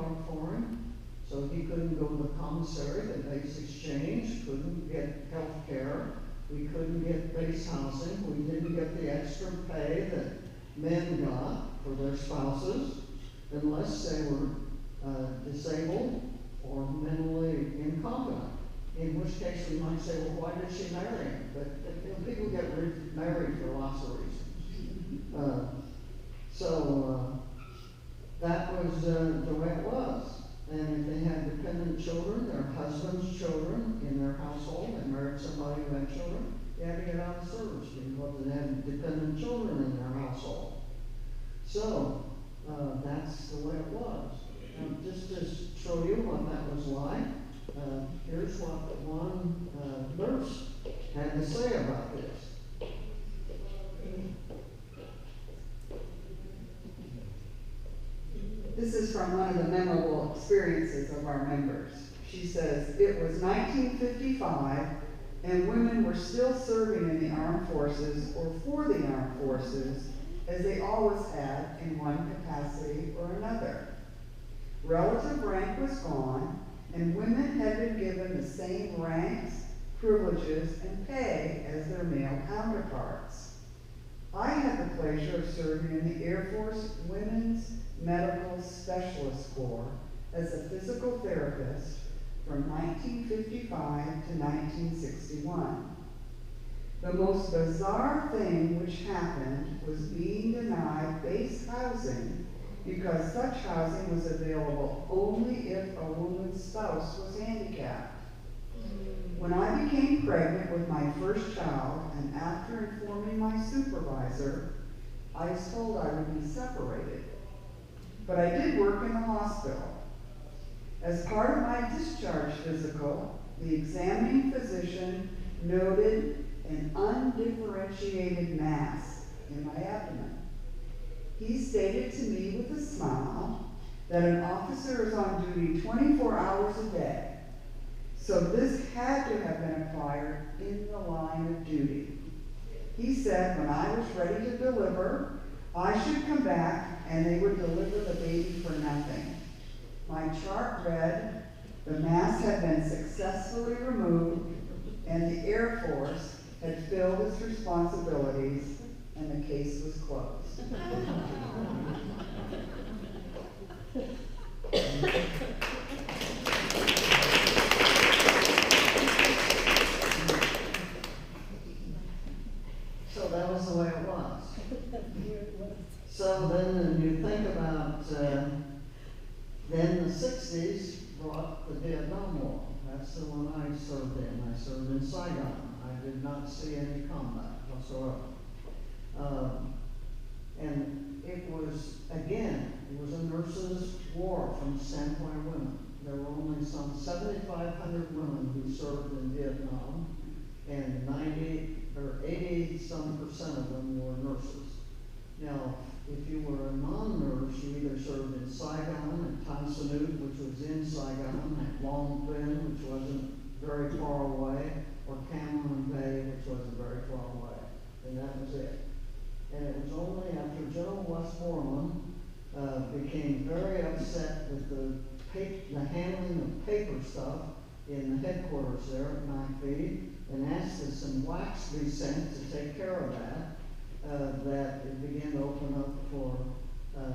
card for him, so he couldn't go to the commissary, the base exchange, couldn't get health care, we couldn't get base housing, we didn't get the extra pay that men got for their spouses, unless they were disabled or mentally incompetent. In which case we might say, well, why did she marry him? But you know, people get married for lots of reasons. That was the way it was. And if they had dependent children, their husband's children in their household, they married somebody who had children, they had to get out of service because they had dependent children in their household. So that's the way it was. And just to show you what that was like, here's what one nurse had to say about this. This is from one of the memorable experiences of our members. She says, it was 1955 and women were still serving in the armed forces or for the armed forces, as they always had in one capacity or another. Relative rank was gone, and women had been given the same ranks, privileges, and pay as their male counterparts. I had the pleasure of serving in the Air Force Women's Medical Specialist Corps as a physical therapist from 1955 to 1961. The most bizarre thing which happened was being denied base housing because such housing was available only if a woman's spouse was handicapped. When I became pregnant with my first child, and after informing my supervisor, I was told I would be separated. But I did work in the hospital. As part of my discharge physical, the examining physician noted an undifferentiated mass in my abdomen. He stated to me with a smile that an officer is on duty 24 hours a day, so this had to have been acquired in the line of duty. He said when I was ready to deliver, I should come back and they would deliver the baby for nothing. My chart read, the mass had been successfully removed and the Air Force had filled its responsibilities and the case was closed. So that was the way it was. So then you think about, then the 60s brought the Vietnam War. That's the one I served in. I served in Saigon. I did not see any combat whatsoever. And it was, again, it was a nurses' war from the standpoint of women. There were only some 7,500 women who served in Vietnam, and 90 or 80-some% of them were nurses. Now, if you were a non-nurse, you either served in Saigon, at Tan Son Nhut, which was in Saigon, at Long Binh, which wasn't very far away, or Cam Ranh Bay, which wasn't very far away. And that was it. And it was only after General Westmoreland became very upset with the handling of paper stuff in the headquarters there at McPhee, and asked that some blacks be sent to take care of that it began to open up for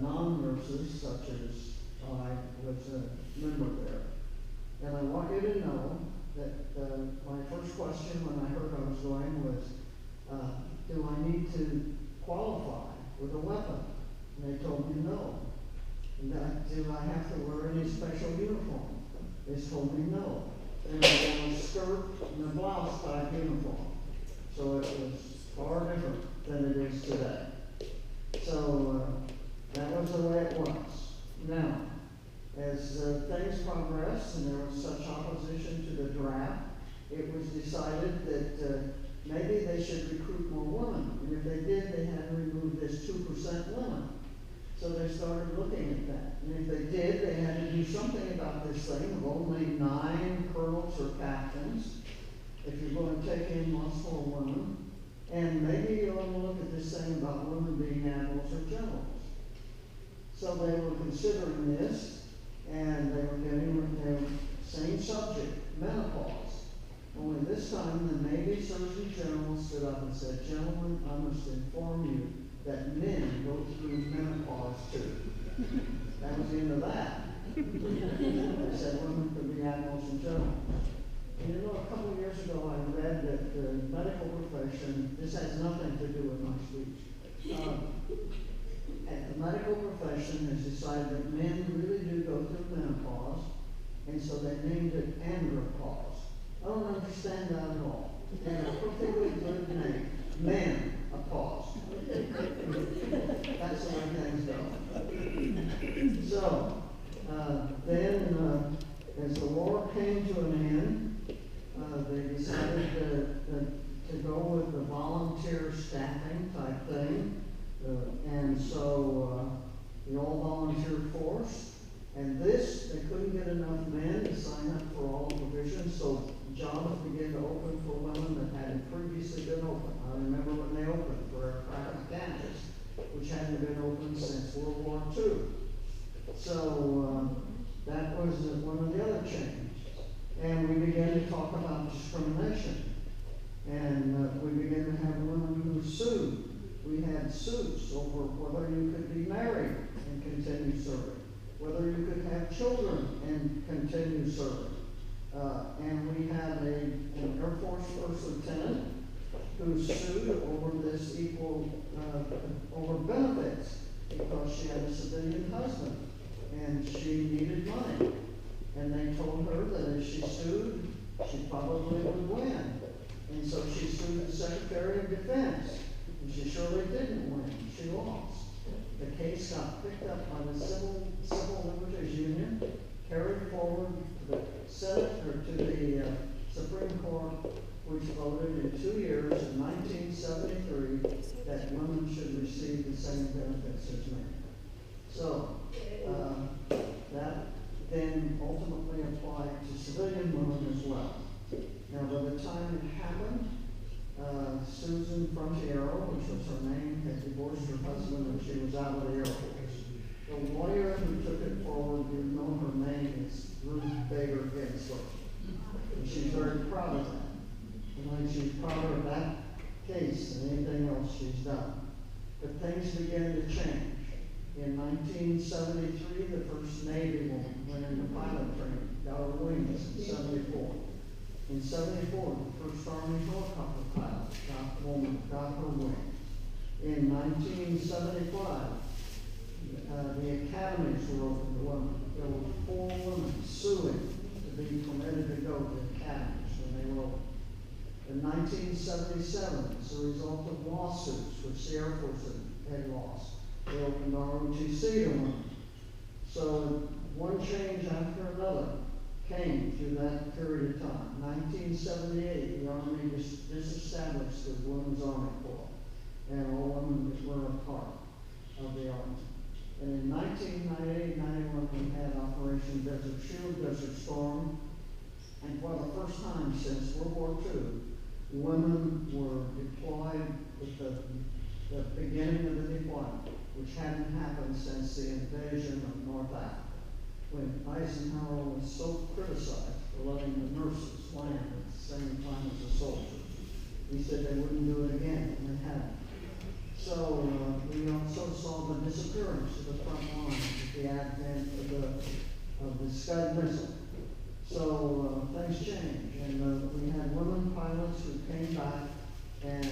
non-nurses, such as I was a member there. And I want you to know that my first question when I heard I was going was, do I need to qualify with a weapon? And they told me no. And do I have to wear any special uniform? They told me no. And I wore a skirt and a blouse type uniform. So it was far different than it is today. So that was the way it was. Now, as things progressed and there was such opposition to the draft, it was decided that maybe they should recruit more women. And if they did, they had to remove this 2% limit. So they started looking at that. And if they did, they had to do something about this thing of only 9 colonels or captains, if you're going to take in lots more women. And maybe you want to look at this thing about women being admirals or generals. So they were considering this, and must inform you that men go through menopause too. That was the end of that. They said women could be animals in general. And you know, a couple of years ago, I read that the medical profession, this has nothing to do with my speech, and the medical profession has decided that men really do go through menopause, and so they named it andropause. I don't understand that at all. They have a perfectly good name, menopause. That's the way things go. So, then, as the war came to an end, they decided to go with the volunteer staffing type thing. And so the all-volunteer force, and this, they couldn't get enough men to sign up for all the provisions, so jobs began to open for women that hadn't previously been open. I remember when they opened for aircraft mechanics, which hadn't been open since World War II. So that was one of the other changes. And we began to talk about discrimination. And we began to have women who sued. We had suits over whether you could be married and continue serving, whether you could have children and continue serving. And we had an Air Force First Lieutenant who sued over this over benefits because she had a civilian husband and she needed money. And they told her that if she sued, she probably would win. And so she sued the Secretary of Defense. And she surely didn't win. She lost. The case got picked up by the Civil Liberties Union, carried forward to the Senate or to the Supreme Court, which voted in 2 years in 1973 that women should receive the same benefits as men. So that then ultimately applied to civilian women as well. Now, by the time it happened, Susan Frontiero, which was her name, had divorced her husband and she was out of the Air Force. The lawyer who took it forward, you know her name is Ruth Bader Ginsburg. And she's very proud of that. And like she's prouder of that case than anything else she's done. But things began to change. In 1973, the first Navy woman went into pilot training, got her wings in 74. In 74, the first Army helicopter pilot got her wings. In 1975, the academies were open to women. There were 4 women suing to be permitted to go to the academies when they were open. In 1977, as a result of lawsuits which the Air Force had lost, they opened ROTC to women. So one change after another came through that period of time. 1978, the Army disestablished the Women's Army Corps, and all women were a part of the Army. And in 1998-91, we had Operation Desert Shield, Desert Storm, and for the first time since World War II, women were deployed with the beginning of the deployment, which hadn't happened since the invasion of North Africa, when Eisenhower was so criticized for letting the nurses land at the same time as the soldiers. He said they wouldn't do it again, and they hadn't. So we also saw the disappearance of the front line with the advent of the Scud missile. So things changed, and we had women pilots who came back and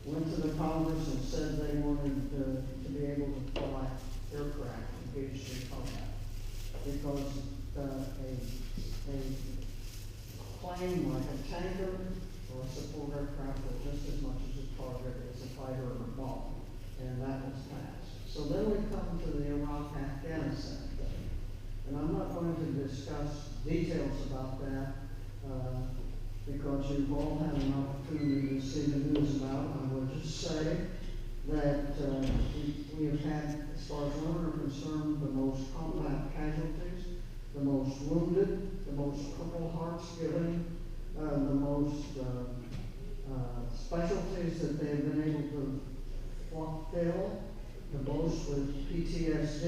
went to the Congress and said they wanted to be able to fly aircraft engaged in combat. Because a plane like a tanker or a support aircraft was just as much as a target as a fighter or a bomb, and that was passed. So then we come to the Iraq-Afghanistan thing, and I'm not going to discuss details about that because you've all had an opportunity to see the news about it. I will just say that we have had, as far as women are concerned, the most combat casualties, the most wounded, the most Purple Hearts given, the most specialties that they have been able to fulfill, the most with PTSD,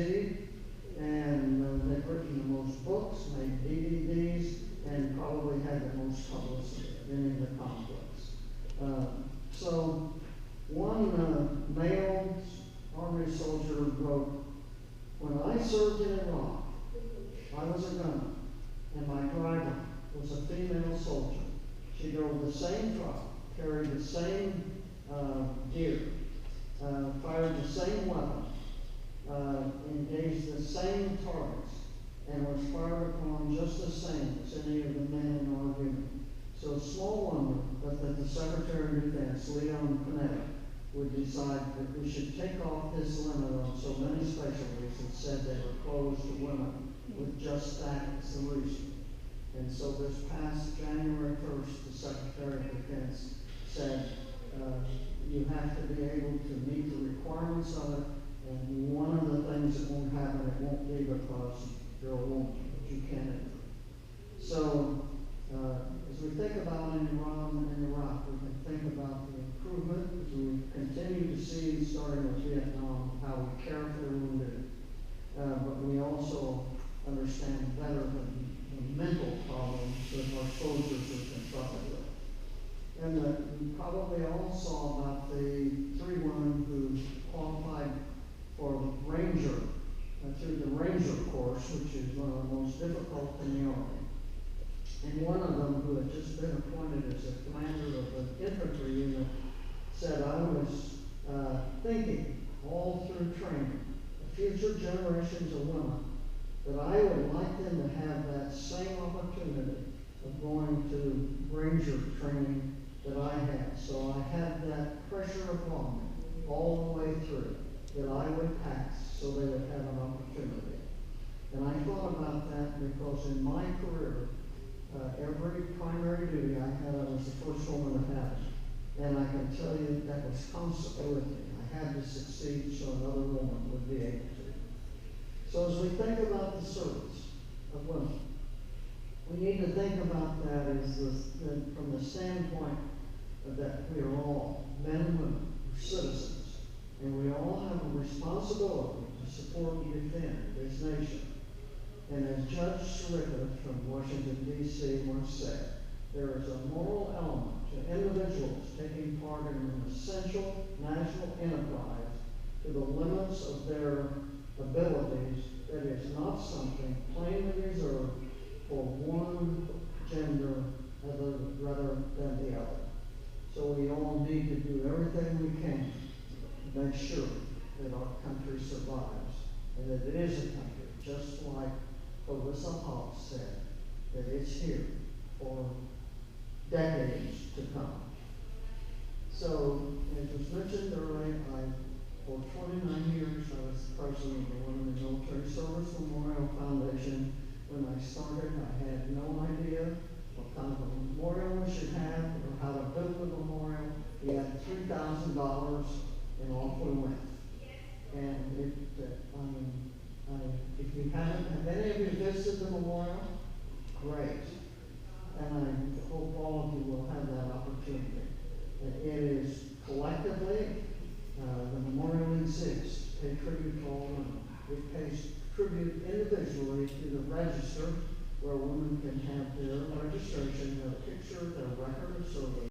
and they've written the most books, made DVDs, and probably had the most publicity in any of the conflicts. So one male Army soldier wrote, "When I served in Iraq, I was a gunner, and my driver was a female soldier. She drove the same truck, carried the same gear, fired the same weapon, engaged the same targets, and was fired upon just the same as any of the men in our unit. So small wonder but that the Secretary of Defense, Leon Panetta, would decide that we should take off this limit on so many specialties and said they were closed to women with just that as the reason." And so this past January 1st, the Secretary of Defense said, you have to be able to meet the requirements of it, and one of the things that won't happen, it won't be because you're a woman, but you can enter. So, as we think about in Iran and Iraq, we can think about the improvement as we continue to see, starting with Vietnam, how we care for the wounded. But we also understand better the mental problems that our soldiers are confronted with. And you probably all saw about the 3 women who qualified for Ranger, through the Ranger course, which is one of the most difficult in the Army. And one of them, who had just been appointed as a commander of an infantry unit, said, "I was thinking all through training, the future generations of women, that I would like them to have that same opportunity of going to Ranger training that I had. So I had that pressure upon me all the way through, that I would pass so they would have an opportunity." And I thought about that because in my career, every primary duty I had, I was the first woman to have it. And I can tell you that was constantly with me. I had to succeed so another woman would be able to. So as we think about the service of women, we need to think about that as from the standpoint that we are all men and women, we're citizens, and we all have a responsibility to support and defend this nation. And as Judge Sirica from Washington, D.C. once said, there is a moral element to individuals taking part in an essential national enterprise to the limits of their abilities that is not something plainly reserved for one gender rather than the other. So we all need to do everything we can to make sure that our country survives and that it is a country, just like Alyssa Hawks said, that it's here for decades to come. So, as was mentioned earlier, for 29 years, I was president of the Women in Military Service Memorial Foundation. When I started, I had no idea what kind of a memorial we should have or how to build a memorial. We had $3,000 and off we went. And if you haven't, have any of you visited the memorial? Great. And I hope all of you will have that opportunity. It is collectively, the memorial exists, pay tribute to all women. It pays tribute individually to the register where women can have their registration, their picture, their record of service.